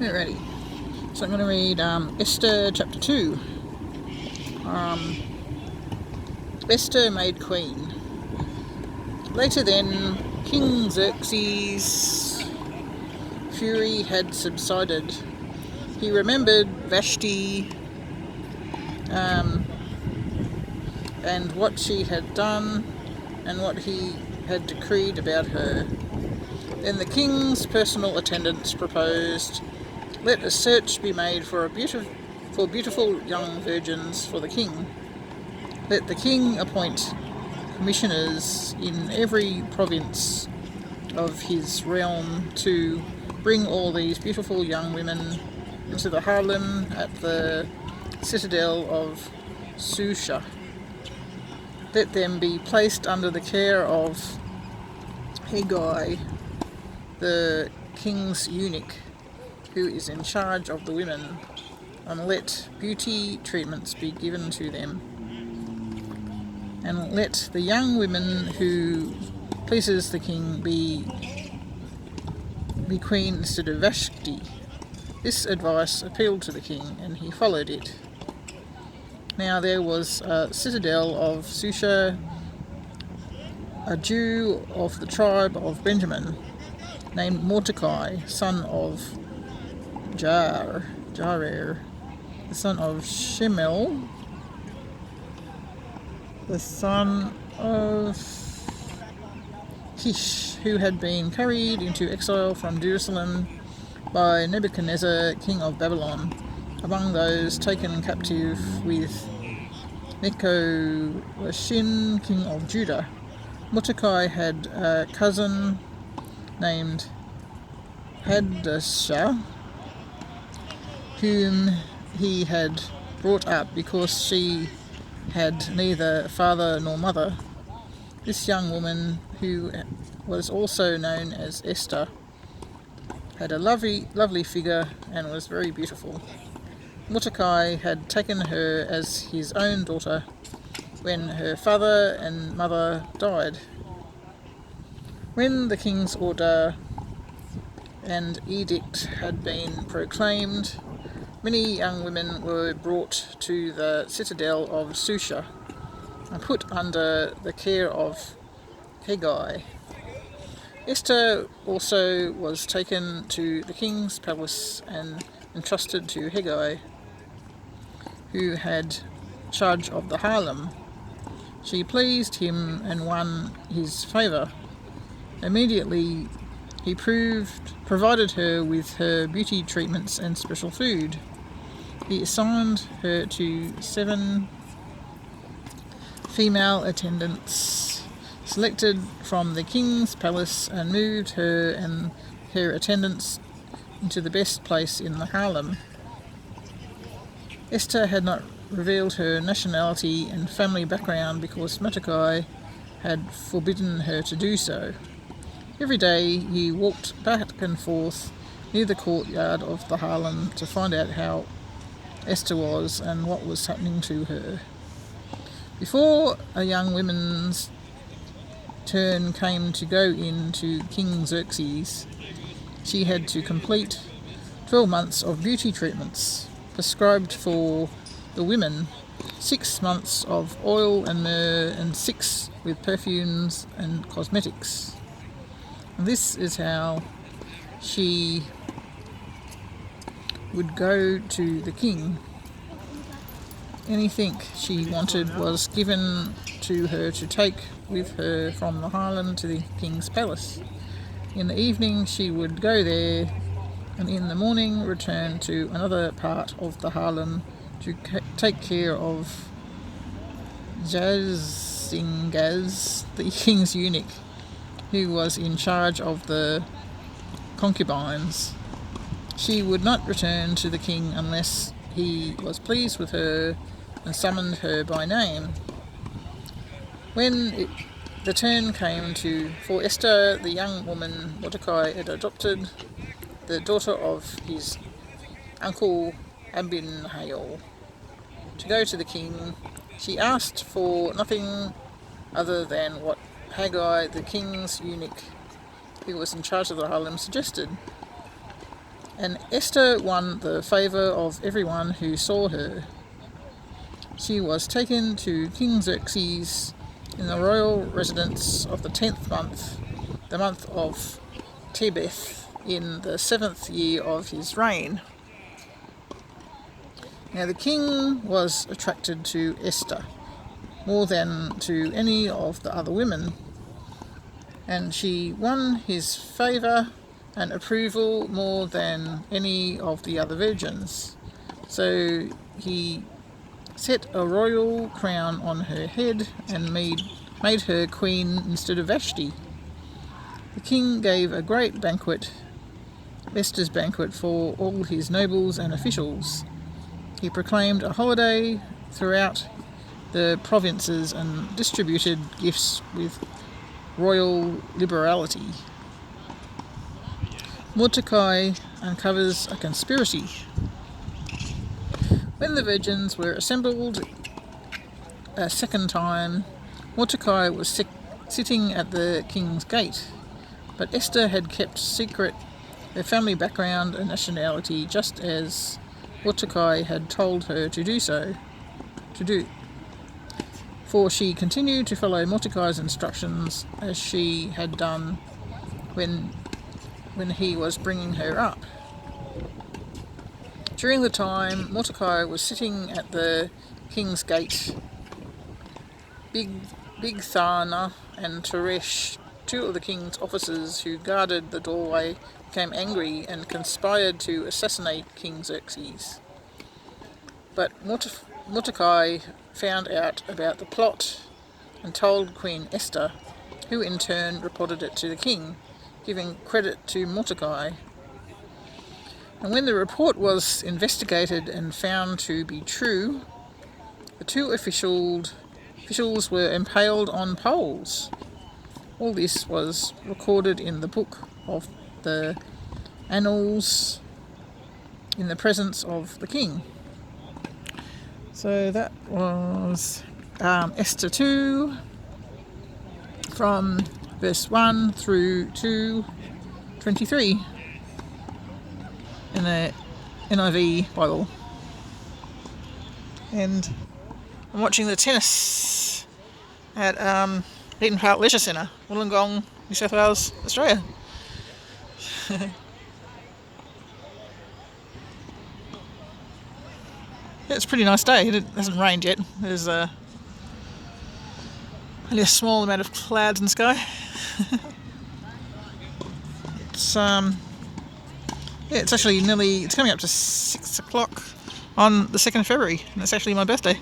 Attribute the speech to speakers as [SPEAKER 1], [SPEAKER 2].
[SPEAKER 1] Alrighty, so I'm going to read Esther chapter 2. Esther made queen. Later then, King Xerxes' fury had subsided. He remembered Vashti and what she had done and what he had decreed about her. Then the king's personal attendants proposed, "Let a search be made for beautiful young virgins for the king. Let the king appoint commissioners in every province of his realm to bring all these beautiful young women into the harem at the citadel of Susa. Let them be placed under the care of Hegai, the king's eunuch, who is in charge of the women, and let beauty treatments be given to them. And let the young women who pleases the king be queen instead of Vashti." This advice appealed to the king, and he followed it. Now there was a citadel of Susa, a Jew of the tribe of Benjamin, named Mordecai, son of Jair, the son of Shimei, the son of Kish, who had been carried into exile from Jerusalem by Nebuchadnezzar, king of Babylon, among those taken captive with Jehoiachin, king of Judah. Mordecai had a cousin named Hadassah, whom he had brought up because she had neither father nor mother. This young woman, who was also known as Esther, had a lovely figure and was very beautiful. Mordecai had taken her as his own daughter when her father and mother died. When the king's order and edict had been proclaimed, many young women were brought to the citadel of Susa and put under the care of Hegai. Esther also was taken to the king's palace and entrusted to Hegai, who had charge of the harem. She pleased him and won his favour. Immediately he provided her with her beauty treatments and special food. He assigned her to 7 female attendants selected from the king's palace and moved her and her attendants into the best place in the harem. Esther had not revealed her nationality and family background because Mordecai had forbidden her to do so. Every day he walked back and forth near the courtyard of the harem to find out how Esther was and what was happening to her. Before a young woman's turn came to go in to King Xerxes, she had to complete 12 months of beauty treatments prescribed for the women, 6 months of oil and myrrh, and 6 with perfumes and cosmetics. And this is how she would go to the king. Anything she wanted was given to her to take with her from the harem to the king's palace. In the evening she would go there, and in the morning return to another part of the harem to take care of Jair, the king's eunuch, who was in charge of the concubines. She would not return to the king unless he was pleased with her and summoned her by name. When the turn came for Esther, the young woman Mordecai had adopted, the daughter of his uncle Abinhail, to go to the king, she asked for nothing other than what Hegai, the king's eunuch, who was in charge of the harem, suggested. And Esther won the favour of everyone who saw her. She was taken to King Xerxes in the royal residence of the 10th month, the month of Tebeth, in the 7th year of his reign. Now the king was attracted to Esther more than to any of the other women, and she won his favour and approval more than any of the other virgins. So he set a royal crown on her head and made her queen instead of Vashti. The king gave a great banquet, Esther's banquet, for all his nobles and officials. He proclaimed a holiday throughout the provinces and distributed gifts with royal liberality. Mordecai uncovers a conspiracy. When the virgins were assembled a second time, Mordecai was sitting at the king's gate, but Esther had kept secret her family background and nationality, just as Mordecai had told her to do. For she continued to follow Mordecai's instructions as she had done when he was bringing her up. During the time Mordecai was sitting at the king's gate, Bigthana and Teresh, two of the king's officers who guarded the doorway, became angry and conspired to assassinate King Xerxes. But Mordecai found out about the plot and told Queen Esther, who in turn reported it to the king, giving credit to Mordecai. And when the report was investigated and found to be true, the two officials were impaled on poles. All this was recorded in the book of the annals in the presence of the king. So that was Esther 2 from verse 1 through to 23 in the NIV Bible. And I'm watching the tennis at Eden Park Leisure Centre, Wollongong, New South Wales, Australia. Yeah, it's a pretty nice day. It hasn't rained yet. There's only a small amount of clouds in the sky. It's actually it's coming up to 6 o'clock on the 2nd of February, and it's actually my birthday.